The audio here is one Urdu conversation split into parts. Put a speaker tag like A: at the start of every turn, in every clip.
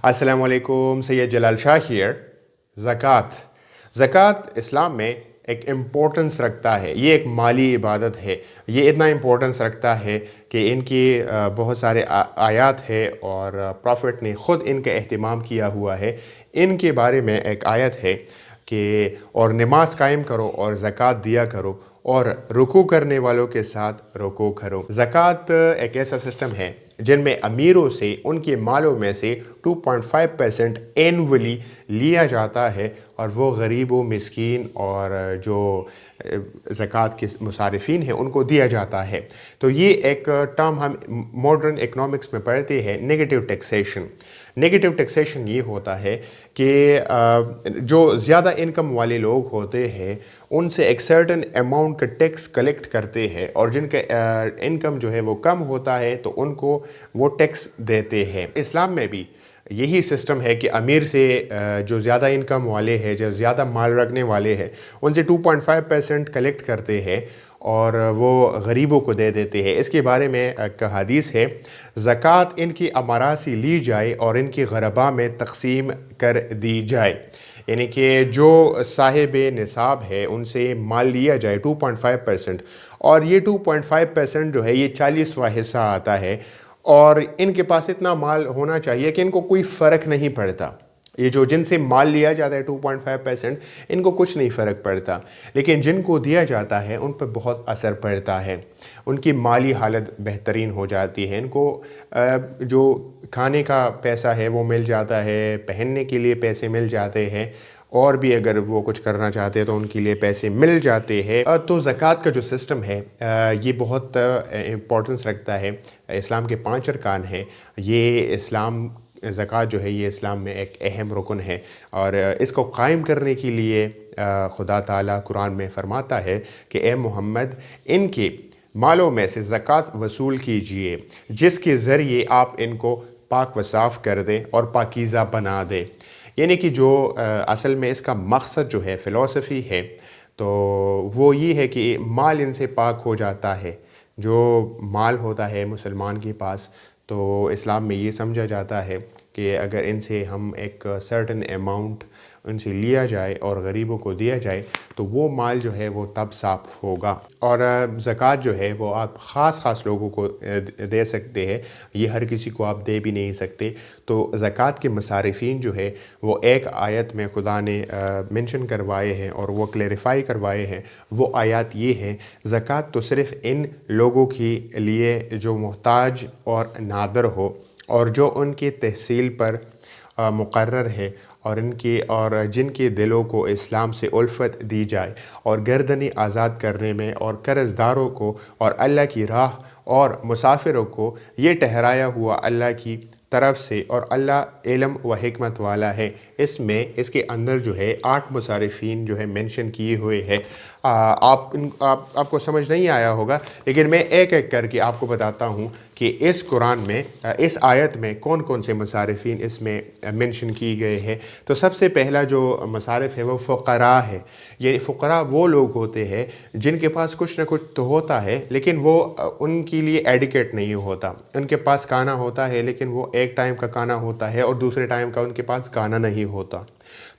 A: السلام علیکم، سید جلال شاہ ہیئر۔ زکوٰۃ اسلام میں ایک امپورٹنس رکھتا ہے، یہ ایک مالی عبادت ہے۔ یہ اتنا امپورٹنس رکھتا ہے کہ ان کی بہت سارے آیات ہے اور پروفٹ نے خود ان کا اہتمام کیا ہوا ہے۔ ان کے بارے میں ایک آیت ہے کہ اور نماز قائم کرو اور زکوٰۃ دیا کرو اور رکوع کرنے والوں کے ساتھ رکوع کرو۔ زکوٰۃ ایک ایسا سسٹم ہے جن میں امیروں سے ان کے مالوں میں سے 2.5% اینولی لیا جاتا ہے اور وہ غریب و مسکین اور جو زکوٰۃ کے مصارفین ہیں ان کو دیا جاتا ہے۔ تو یہ ایک ٹرم ہم ماڈرن اکنامکس میں پڑھتے ہیں، نیگیٹو ٹیکسیشن۔ نیگیٹو ٹیکسیشن یہ ہوتا ہے کہ جو زیادہ انکم والے لوگ ہوتے ہیں ان سے ایک سرٹن اماؤنٹ کا ٹیکس کلیکٹ کرتے ہیں، اور جن کا انکم جو ہے وہ کم ہوتا ہے تو ان کو وہ ٹیکس دیتے ہیں۔ اسلام میں بھی یہی سسٹم ہے کہ امیر سے جو زیادہ انکم والے ہیں، جو زیادہ مال رکھنے والے ہیں، ان سے 2.5% کلیکٹ کرتے ہیں اور وہ غریبوں کو دے دیتے ہیں۔ اس کے بارے میں ایک حدیث ہے، زکوٰۃ ان کی امراء سے لی جائے اور ان کی غرباء میں تقسیم کر دی جائے، یعنی کہ جو صاحب نصاب ہے ان سے مال لیا جائے 2.5%، اور یہ 2.5% جو ہے یہ 40واں حصہ آتا ہے، اور ان کے پاس اتنا مال ہونا چاہیے کہ ان کو کوئی فرق نہیں پڑتا۔ یہ جو جن سے مال لیا جاتا ہے 2.5%، ان کو کچھ نہیں فرق پڑتا، لیکن جن کو دیا جاتا ہے ان پہ بہت اثر پڑتا ہے، ان کی مالی حالت بہترین ہو جاتی ہے، ان کو جو کھانے کا پیسہ ہے وہ مل جاتا ہے، پہننے کے لیے پیسے مل جاتے ہیں، اور بھی اگر وہ کچھ کرنا چاہتے ہیں تو ان کے لیے پیسے مل جاتے ہیں۔ تو زکوٰۃ کا جو سسٹم ہے یہ بہت امپورٹنس رکھتا ہے۔ اسلام کے 5 ارکان ہیں، یہ زکوٰۃ جو ہے یہ اسلام میں ایک اہم رکن ہے، اور اس کو قائم کرنے کے لیے خدا تعالیٰ قرآن میں فرماتا ہے کہ اے محمد ان کے مالوں میں سے زکوٰۃ وصول کیجئے جس کے ذریعے آپ ان کو پاک و صاف کر دیں اور پاکیزہ بنا دیں۔ یعنی کہ جو اصل میں اس کا مقصد جو ہے، فلسفی ہے، تو وہ یہ ہے کہ مال ان سے پاک ہو جاتا ہے۔ جو مال ہوتا ہے مسلمان کے پاس، تو اسلام میں یہ سمجھا جاتا ہے کہ اگر ان سے ہم ایک سرٹن اماؤنٹ ان سے لیا جائے اور غریبوں کو دیا جائے تو وہ مال جو ہے وہ تب صاف ہوگا۔ اور زکوٰۃ جو ہے وہ آپ خاص لوگوں کو دے سکتے ہیں، یہ ہر کسی کو آپ دے بھی نہیں سکتے۔ تو زکوٰۃ کے مصارفین جو ہے وہ ایک آیت میں خدا نے منشن کروائے ہیں اور وہ کلیریفائی کروائے ہیں۔ وہ آیات یہ ہیں، زکوٰۃ تو صرف ان لوگوں کے لیے جو محتاج اور نادر ہو اور جو ان کی تحصیل پر مقرر ہے، اور جن کے دلوں کو اسلام سے الفت دی جائے، اور گردنیں آزاد کرنے میں، اور قرض داروں کو اور اللہ کی راہ اور مسافروں کو یہ ٹھہرایا ہوا اللہ کی طرف سے، اور اللہ علم و حکمت والا ہے۔ اس کے اندر جو ہے 8 مصارفین جو ہے منشن کیے ہوئے ہیں۔ آپ کو سمجھ نہیں آیا ہوگا، لیکن میں ایک ایک کر کے آپ کو بتاتا ہوں کہ اس قرآن میں اس آیت میں کون کون سے مصارفین اس میں منشن کیے گئے ہیں۔ تو سب سے پہلا جو مصارف ہے وہ فقراء ہے۔ یعنی فقراء وہ لوگ ہوتے ہیں جن کے پاس کچھ نہ کچھ تو ہوتا ہے، لیکن وہ ان کے لیے ایڈیکیٹ نہیں ہوتا۔ ان کے پاس کھانا ہوتا ہے لیکن وہ ایک ٹائم کا کھانا ہوتا ہے اور دوسرے ٹائم کا ان کے پاس کھانا نہیں ہوتا۔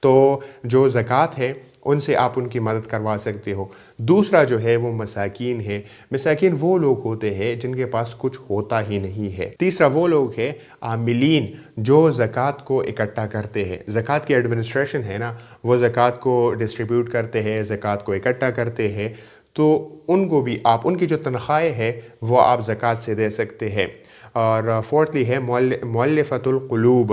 A: تو جو زکوٰۃ ہے ان سے آپ ان کی مدد کروا سکتے ہو۔ دوسرا جو ہے وہ مساکین ہے۔ مساکین وہ لوگ ہوتے ہیں جن کے پاس کچھ ہوتا ہی نہیں ہے۔ تیسرا وہ لوگ ہیں عاملین جو زکوٰۃ کو اکٹھا کرتے ہیں۔ زکوٰۃ کی ایڈمنسٹریشن ہے نا، وہ زکوٰۃ کو ڈسٹریبیوٹ کرتے ہیں، زکوٰۃ کو اکٹھا کرتے ہیں، تو ان کو بھی آپ ان کی جو تنخواہیں ہیں وہ آپ زکوٰۃ سے دے سکتے ہیں۔ اور فورتھلی ہے مؤلفۃ القلوب،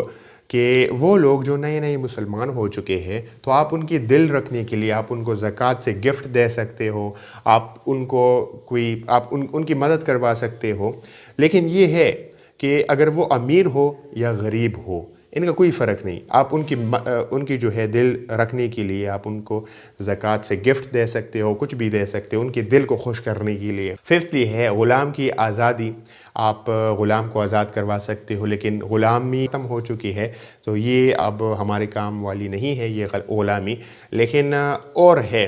A: کہ وہ لوگ جو نئے مسلمان ہو چکے ہیں تو آپ ان کی دل رکھنے کے لیے آپ ان کو زکوٰۃ سے گفٹ دے سکتے ہو، آپ ان کو ان کی مدد کروا سکتے ہو۔ لیکن یہ ہے کہ اگر وہ امیر ہو یا غریب ہو، ان کا کوئی فرق نہیں، آپ ان کی جو ہے دل رکھنے کے لیے آپ ان کو زکوٰۃ سے گفٹ دے سکتے ہو، کچھ بھی دے سکتے ہو ان کے دل کو خوش کرنے کے لیے۔ ففتھلی ہے غلام کی آزادی، آپ غلام کو آزاد کروا سکتے ہو، لیکن غلامی ختم ہو چکی ہے تو یہ اب ہمارے کام والی نہیں ہے یہ غلامی، لیکن اور ہے